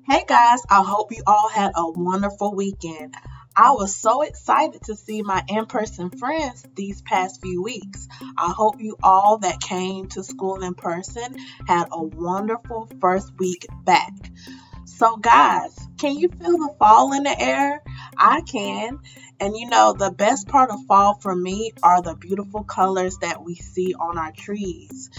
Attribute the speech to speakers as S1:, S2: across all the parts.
S1: Hey guys, I hope you all had a wonderful weekend. I was so excited to see my in-person friends these past few weeks. I hope you all that came to school in person had a wonderful first week back. So guys, can you feel the fall in the air? I can. And the best part of fall for me are the beautiful colors that we see on our trees.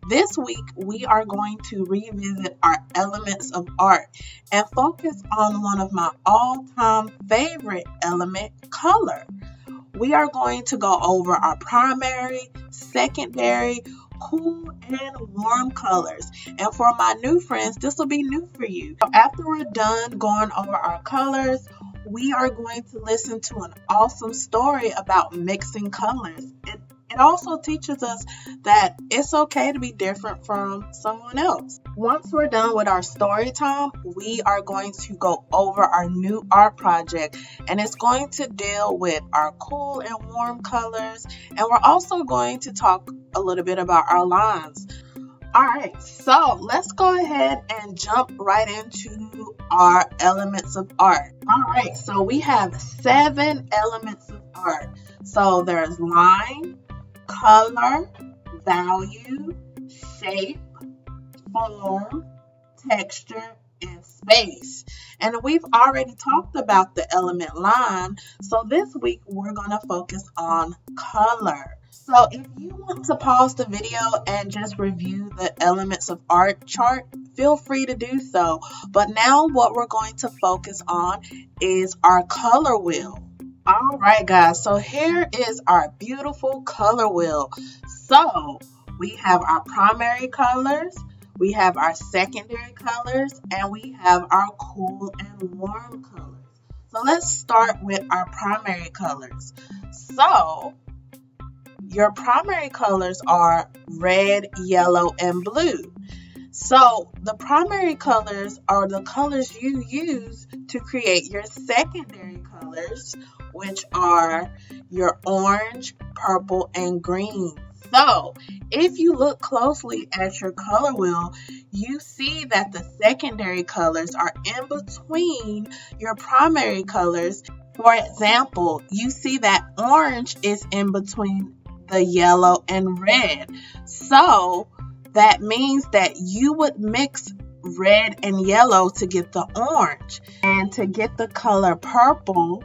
S1: This week, we are going to revisit our elements of art and focus on one of my all-time favorite element, color. We are going to go over our primary, secondary, cool, and warm colors. And for my new friends, this will be new for you. After we're done going over our colors, we are going to listen to an awesome story about mixing colors. It also teaches us that it's okay to be different from someone else. Once we're done with our story time, we are going to go over our new art project, and it's going to deal with our cool and warm colors, and we're also going to talk a little bit about our lines. All right, so let's go ahead and jump right into our elements of art. All right, so we have 7 elements of art. So there's line, color, value, shape, form, texture, and space. And we've already talked about the element line, so this week we're going to focus on color. So if you want to pause the video and just review the elements of art chart, feel free to do so. But now what we're going to focus on is our color wheel. All right, guys, so here is our beautiful color wheel. So we have our primary colors, we have our secondary colors, and we have our cool and warm colors. So let's start with our primary colors. So your primary colors are red, yellow, and blue. So the primary colors are the colors you use to create your secondary colors, which are your orange, purple, and green. So if you look closely at your color wheel, you see that the secondary colors are in between your primary colors. For example, you see that orange is in between the yellow and red. So that means that you would mix red and yellow to get the orange. And to get the color purple,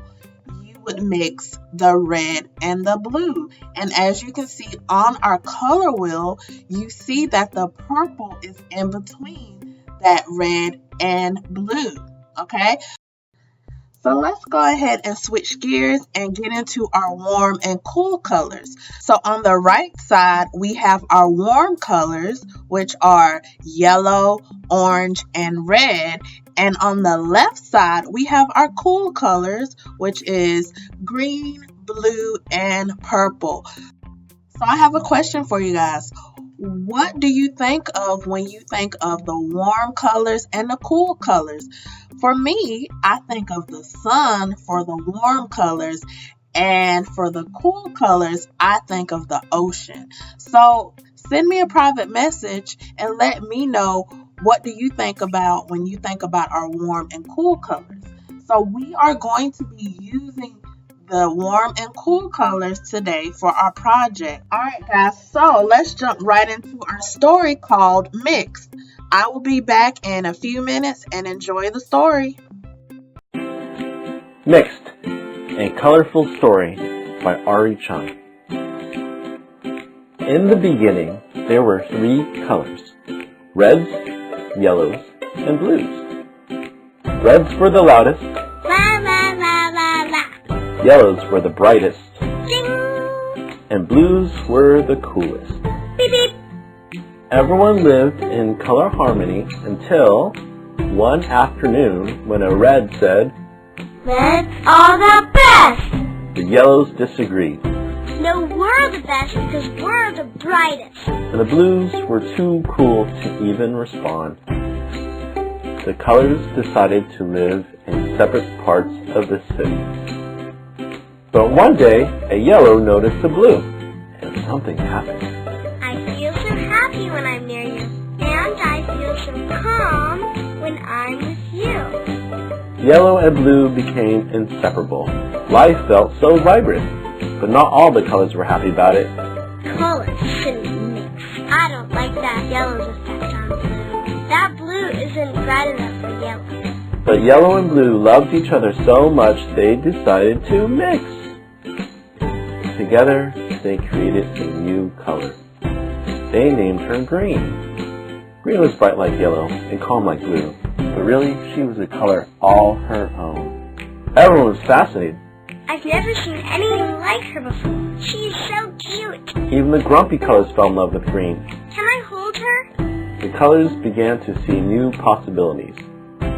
S1: you would mix the red and the blue. And as you can see on our color wheel, you see that the purple is in between that red and blue. Okay? So let's go ahead and switch gears and get into our warm and cool colors. So on the right side, we have our warm colors, which are yellow, orange, and red. And on the left side, we have our cool colors, which is green, blue, and purple. So I have a question for you guys. What do you think of when you think of the warm colors and the cool colors? For me, I think of the sun for the warm colors, and for the cool colors, I think of the ocean. So send me a private message and let me know, what do you think about when you think about our warm and cool colors? So we are going to be using the warm and cool colors today for our project. All right, guys, so let's jump right into our story called Mixed. I will be back in a few minutes, and enjoy the story.
S2: Mixed, a colorful story by Ari Chang. In the beginning, there were 3 colors: reds, yellows, and blues. Reds were the loudest, yellows were the brightest, and blues were the coolest. Beep, beep. Everyone lived in color harmony until one afternoon when a red said,
S3: "Reds are the best!"
S2: The yellows disagreed.
S3: "No, we're the best because we're the brightest."
S2: And the blues were too cool to even respond. The colors decided to live in separate parts of the city. But one day, a yellow noticed a blue, and something happened.
S3: "I feel so happy when I'm near you, and I feel so calm when I'm with you.
S2: Yellow and blue became inseparable. Life felt so vibrant, but not all the colors were happy about it.
S3: Colors shouldn't mix. I don't like that yellow's effect on blue. That blue isn't bright enough for yellow.
S2: But yellow and blue loved each other so much they decided to mix. Together, they created a new color. They named her green. Green was bright like yellow and calm like blue, but really she was a color all her own. Everyone was fascinated.
S3: I've never seen anything like her before. She is so cute.
S2: Even the grumpy colors fell in love with green.
S3: Can I hold her?
S2: The colors began to see new possibilities.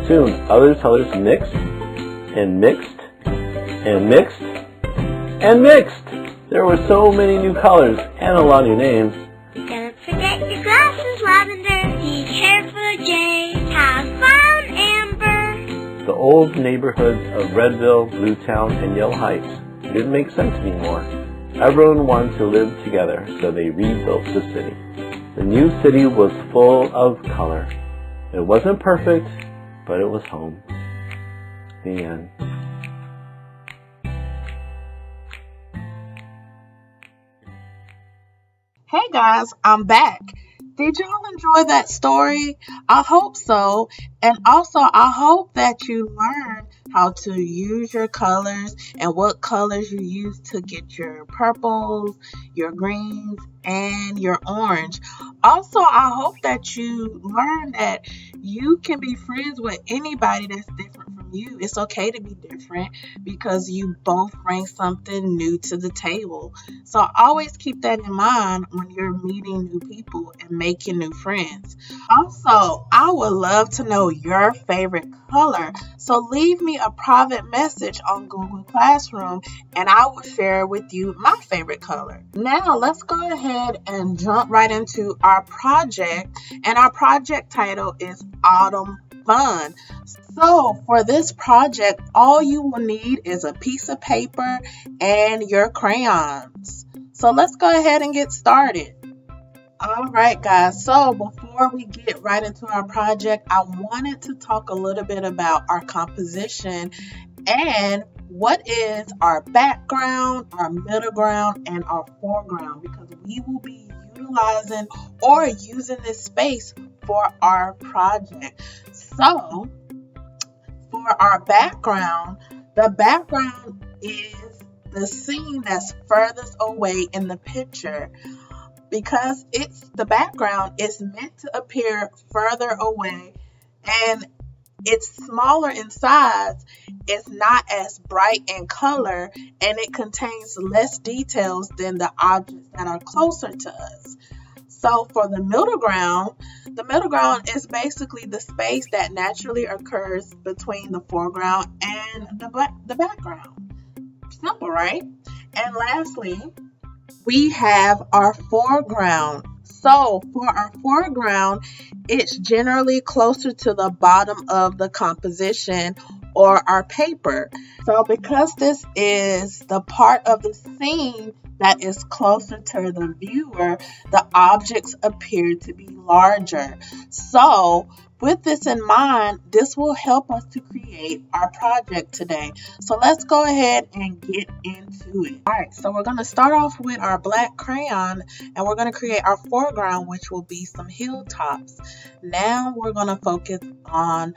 S2: Soon, other colors mixed, and mixed, and mixed, and mixed. There were so many new colors and a lot of new names.
S3: Don't forget your glasses, Lavender. Be careful, Jay. Have fun, Amber.
S2: The old neighborhoods of Redville, Bluetown, and Yale Heights didn't make sense anymore. Everyone wanted to live together, so they rebuilt the city. The new city was full of color. It wasn't perfect, but it was home. The end.
S1: Hey guys, I'm back. Did y'all enjoy that story? I hope so. And also, I hope that you learned how to use your colors and what colors you use to get your purples, your greens, and your orange. Also, I hope that you learned that you can be friends with anybody that's different from you. It's okay to be different because you both bring something new to the table. So always keep that in mind when you're meeting new people and making new friends. Also, I would love to know your favorite color. So leave me a private message on Google Classroom and I will share with you my favorite color. Now let's go ahead and jump right into our project. And our project title is Autumn Fun. So for this project, all you will need is a piece of paper and your crayons. So let's go ahead and get started. All right, guys. So before we get right into our project, I wanted to talk a little bit about our composition and what is our background, our middle ground, and our foreground, because we will be utilizing or using this space for our project. So for our background, the background is the scene that's furthest away in the picture. Because the background is meant to appear further away and it's smaller in size, it's not as bright in color, and it contains less details than the objects that are closer to us. So for the middle ground is basically the space that naturally occurs between the foreground and the background. Simple, right? And lastly, we have our foreground. So for our foreground, it's generally closer to the bottom of the composition or our paper. So because this is the part of the scene that is closer to the viewer, the objects appear to be larger. So with this in mind, this will help us to create our project today. So let's go ahead and get into it. All right, so we're going to start off with our black crayon and we're going to create our foreground, which will be some hilltops. Now we're going to focus on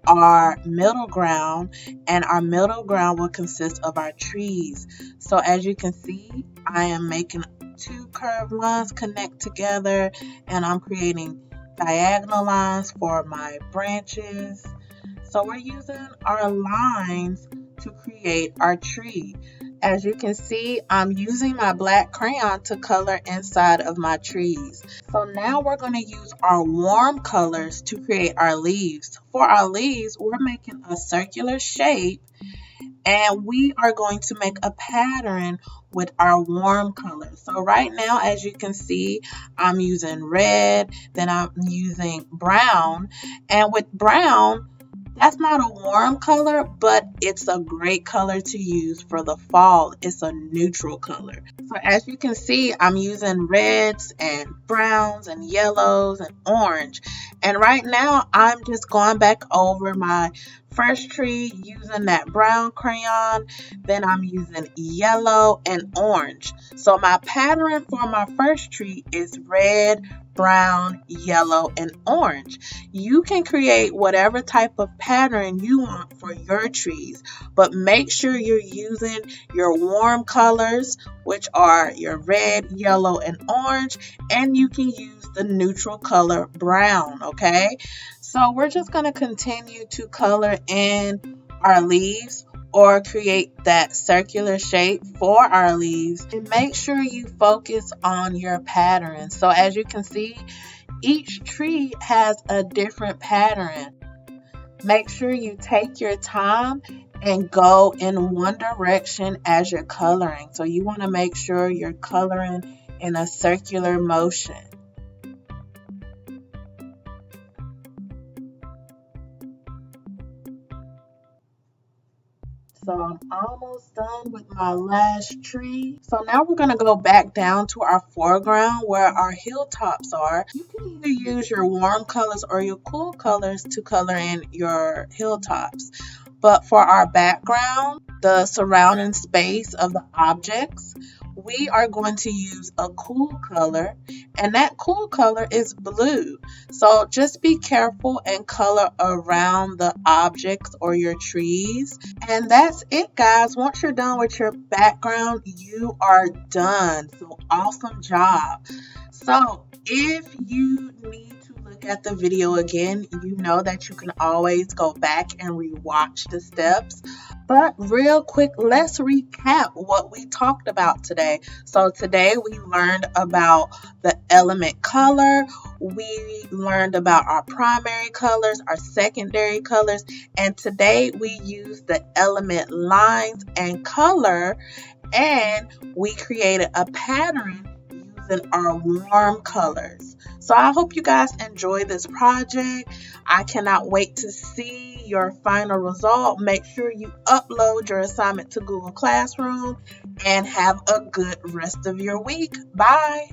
S1: our middle ground, and our middle ground will consist of our trees. So as you can see, I am making two curved lines connect together, and I'm creating diagonal lines for my branches. So we're using our lines to create our tree. As you can see, I'm using my black crayon to color inside of my trees. So now we're going to use our warm colors to create our leaves. For our leaves, we're making a circular shape and we are going to make a pattern with our warm colors. So right now, as you can see, I'm using red, then I'm using brown. And with brown, that's not a warm color, but it's a great color to use for the fall. It's a neutral color. So as you can see, I'm using reds and browns and yellows and orange. And right now, I'm just going back over my first tree using that brown crayon. Then I'm using yellow and orange. So my pattern for my first tree is red, brown, yellow, and orange. You can create whatever type of pattern you want for your trees, but make sure you're using your warm colors, which are your red, yellow, and orange, and you can use the neutral color brown, okay? So we're just going to continue to color in our leaves or create that circular shape for our leaves, and make sure you focus on your pattern. So as you can see, each tree has a different pattern. Make sure you take your time and go in one direction as you're coloring. So you want to make sure you're coloring in a circular motion. So I'm almost done with my last tree. So now we're going to go back down to our foreground where our hilltops are. You can either use your warm colors or your cool colors to color in your hilltops. But for our background, the surrounding space of the objects, we are going to use a cool color, and that cool color is blue. So just be careful and color around the objects or your trees. And that's it, guys. Once you're done with your background, you are done. So awesome job. So if you need to look at the video again, you know that you can always go back and rewatch the steps. But real quick, let's recap what we talked about today. So today we learned about the element color. We learned about our primary colors, our secondary colors, and today we used the element lines and color, and we created a pattern using our warm colors. So I hope you guys enjoy this project. I cannot wait to see your final result. Make sure you upload your assignment to Google Classroom and have a good rest of your week. Bye.